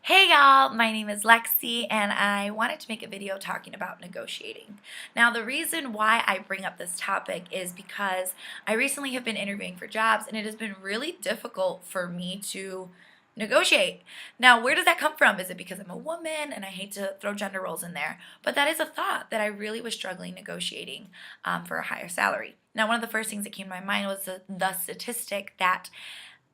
Hey y'all, my name is Lexi and I wanted to make a video talking about negotiating. Now the reason why I bring up this topic is because I recently have been interviewing for jobs and it has been really difficult for me to negotiate. Now where does that come from? Is it because I'm a woman and I hate to throw gender roles in there? But that is a thought that I really was struggling negotiating for a higher salary. Now one of the first things that came to my mind was the statistic that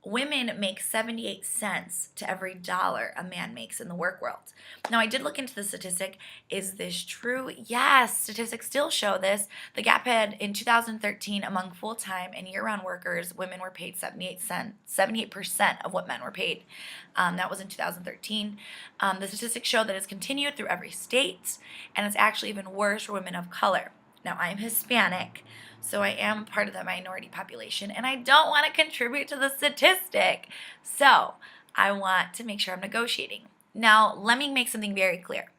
women make 78 cents to every dollar a man makes in the work world. Now, I did look into the statistic. Is this true? Yes, statistics still show this. The gap had in 2013 among full-time and year-round workers, women were paid 78% of what men were paid. That was in 2013. The statistics show that it's continued through every state, and it's actually even worse for women of color. Now, I'm Hispanic, so I am part of the minority population, and I don't want to contribute to the statistic. So I want to make sure I'm negotiating. Now, let me make something very clear.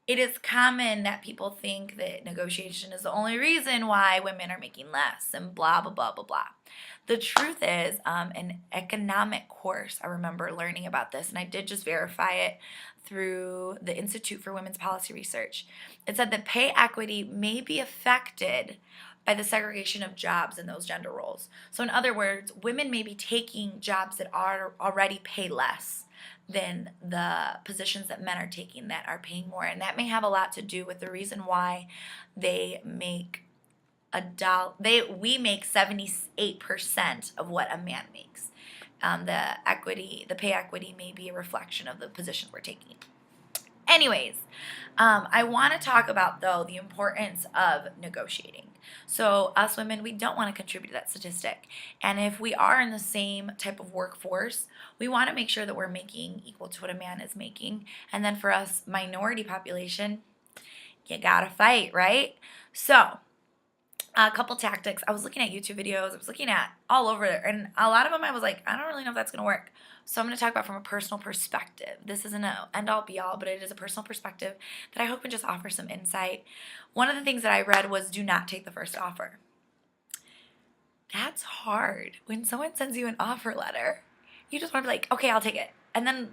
It is common that people think that negotiation is the only reason why women are making less and blah, blah, blah, blah, blah. The truth is, an economic course, I remember learning about this, and I did just verify it through the Institute for Women's Policy Research. It said that pay equity may be affected by the segregation of jobs in those gender roles. So in other words, women may be taking jobs that are already pay less than the positions that men are taking that are paying more. And that may have a lot to do with the reason why they make we make 78% of what a man makes. The pay equity may be a reflection of the positions we're taking. Anyways, I want to talk about, though, the importance of negotiating. So us women, we don't want to contribute to that statistic. And if we are in the same type of workforce, we want to make sure that we're making equal to what a man is making. And then for us, minority population, you gotta fight, right? So a couple tactics. I was looking at YouTube videos. I was looking at all over there. And a lot of them I was like, I don't really know if that's going to work. So I'm going to talk about from a personal perspective. This isn't an end-all be-all, but it is a personal perspective that I hope can just offer some insight. One of the things that I read was do not take the first offer. That's hard. When someone sends you an offer letter, you just want to be like, okay, I'll take it. And then,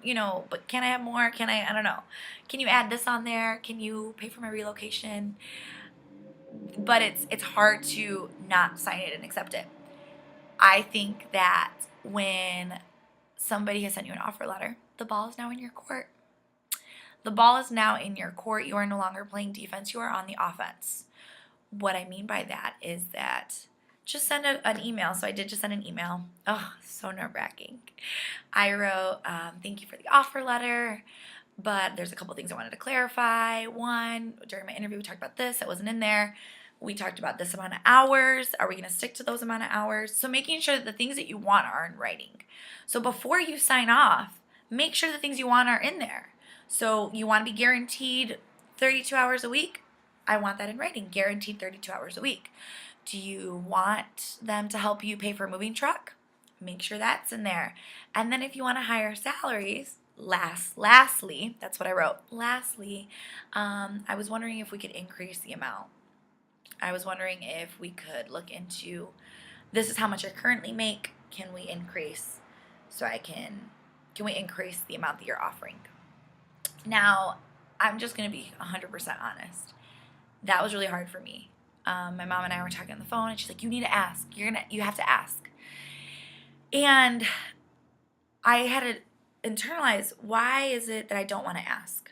but can I have more? I don't know. Can you add this on there? Can you pay for my relocation? But it's hard to not sign it and accept it. I think that when somebody has sent you an offer letter, the ball is now in your court. The ball is now in your court. You are no longer playing defense. You are on the offense. What I mean by that is that just send an email. So I did just send an email. Oh, so nerve-wracking. I wrote, thank you for the offer letter, but there's a couple things I wanted to clarify. One, during my interview, we talked about this. That wasn't in there. We talked about this amount of hours. Are we going to stick to those amount of hours? So making sure that the things that you want are in writing. So before you sign off, make sure the things you want are in there. So you want to be guaranteed 32 hours a week? I want that in writing, guaranteed 32 hours a week. Do you want them to help you pay for a moving truck? Make sure that's in there. And then if you want to hire salaries, lastly, that's what I wrote. Lastly, I was wondering if we could increase the amount. I was wondering if we could look into, this is how much I currently make. Can we increase can we increase the amount that you're offering? Now, I'm just going to be 100% honest. That was really hard for me. My mom and I were talking on the phone, and she's like, you need to ask. You have to ask. And I had to internalize, why is it that I don't want to ask?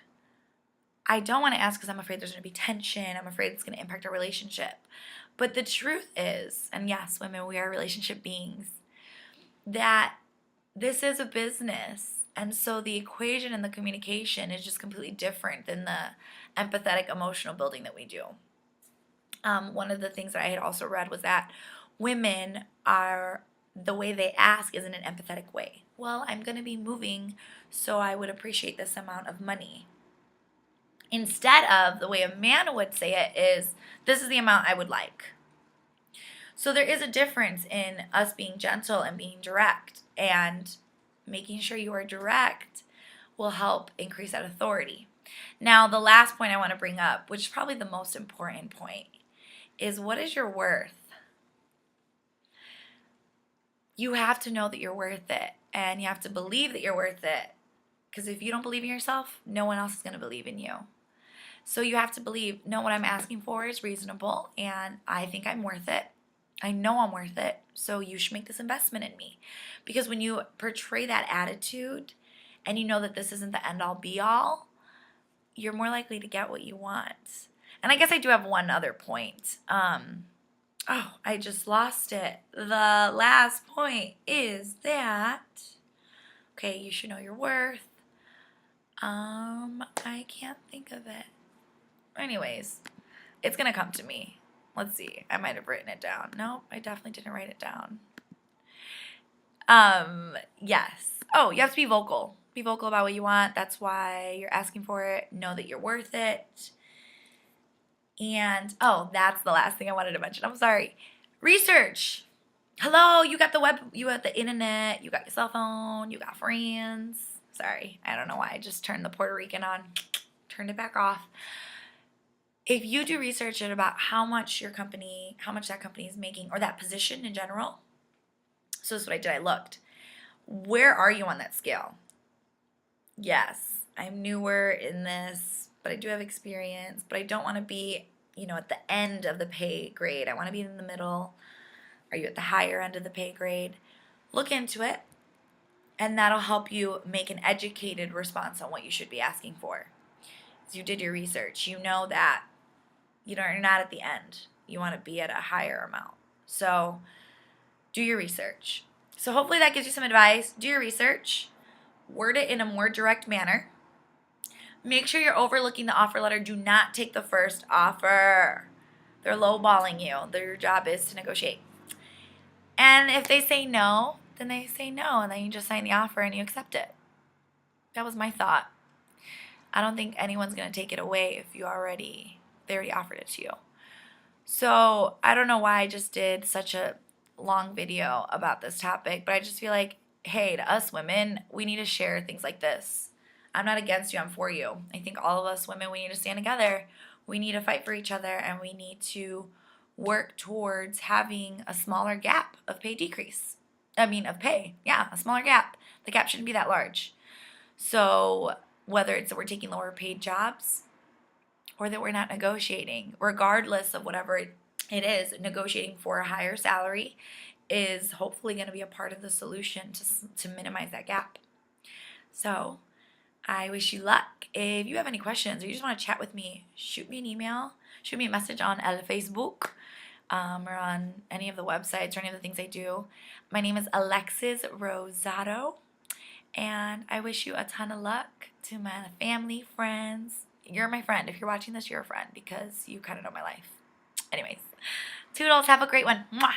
I don't want to ask because I'm afraid there's going to be tension. I'm afraid it's going to impact our relationship. But the truth is, and yes, women, we are relationship beings, that this is a business. And so the equation and the communication is just completely different than the empathetic emotional building that we do. One of the things that I had also read was that women are, the way they ask is in an empathetic way. Well, I'm going to be moving, so I would appreciate this amount of money. Instead of the way a man would say it is, this is the amount I would like. So there is a difference in us being gentle and being direct, and making sure you are direct will help increase that authority. Now, the last point I want to bring up, which is probably the most important point, is what is your worth? You have to know that you're worth it. and you have to believe that you're worth it. Because if you don't believe in yourself, no one else is going to believe in you. So you have to believe, no, what I'm asking for is reasonable, and I think I'm worth it. I know I'm worth it, so you should make this investment in me. Because when you portray that attitude and you know that this isn't the end-all be-all, you're more likely to get what you want. And I guess I do have one other point. I just lost it. The last point is that, okay, you should know your worth. I can't think of it. Anyways, it's going to come to me. Let's see. I might have written it down. No, I definitely didn't write it down. Yes. Oh, you have to be vocal. Be vocal about what you want. That's why you're asking for it. Know that you're worth it. And, that's the last thing I wanted to mention. I'm sorry. Research. Hello, you got the web, you got the internet, you got your cell phone, you got friends. Sorry, I don't know why I just turned the Puerto Rican on, turned it back off. If you do research about how much that company is making, or that position in general, so this is what I did, I looked. Where are you on that scale? Yes, I'm newer in this, but I do have experience, but I don't want to be, at the end of the pay grade. I want to be in the middle. Are you at the higher end of the pay grade? Look into it, and that'll help you make an educated response on what you should be asking for. So you did your research. You know that you're not at the end. You want to be at a higher amount. So do your research. So hopefully that gives you some advice. Do your research. Word it in a more direct manner. Make sure you're overlooking the offer letter. Do not take the first offer. They're lowballing you. Their job is to negotiate. And if they say no, then they say no, and then you just sign the offer and you accept it. That was my thought. I don't think anyone's going to take it away if they already offered it to you. So I don't know why I just did such a long video about this topic, but I just feel like, hey, to us women, we need to share things like this. I'm not against you, I'm for you. I think all of us women, we need to stand together. We need to fight for each other, and we need to work towards having a smaller gap of pay decrease. Of pay. Yeah, a smaller gap. The gap shouldn't be that large. So whether it's that we're taking lower paid jobs or that we're not negotiating, regardless of whatever it is, negotiating for a higher salary is hopefully going to be a part of the solution to minimize that gap. So I wish you luck. If you have any questions or you just want to chat with me, shoot me an email, shoot me a message on Facebook, or on any of the websites or any of the things I do. My name is Alexis Rosado, and I wish you a ton of luck. To my family, friends. You're my friend. If you're watching this, you're a friend because you kind of know my life. Anyways, toodles. Have a great one. Mwah.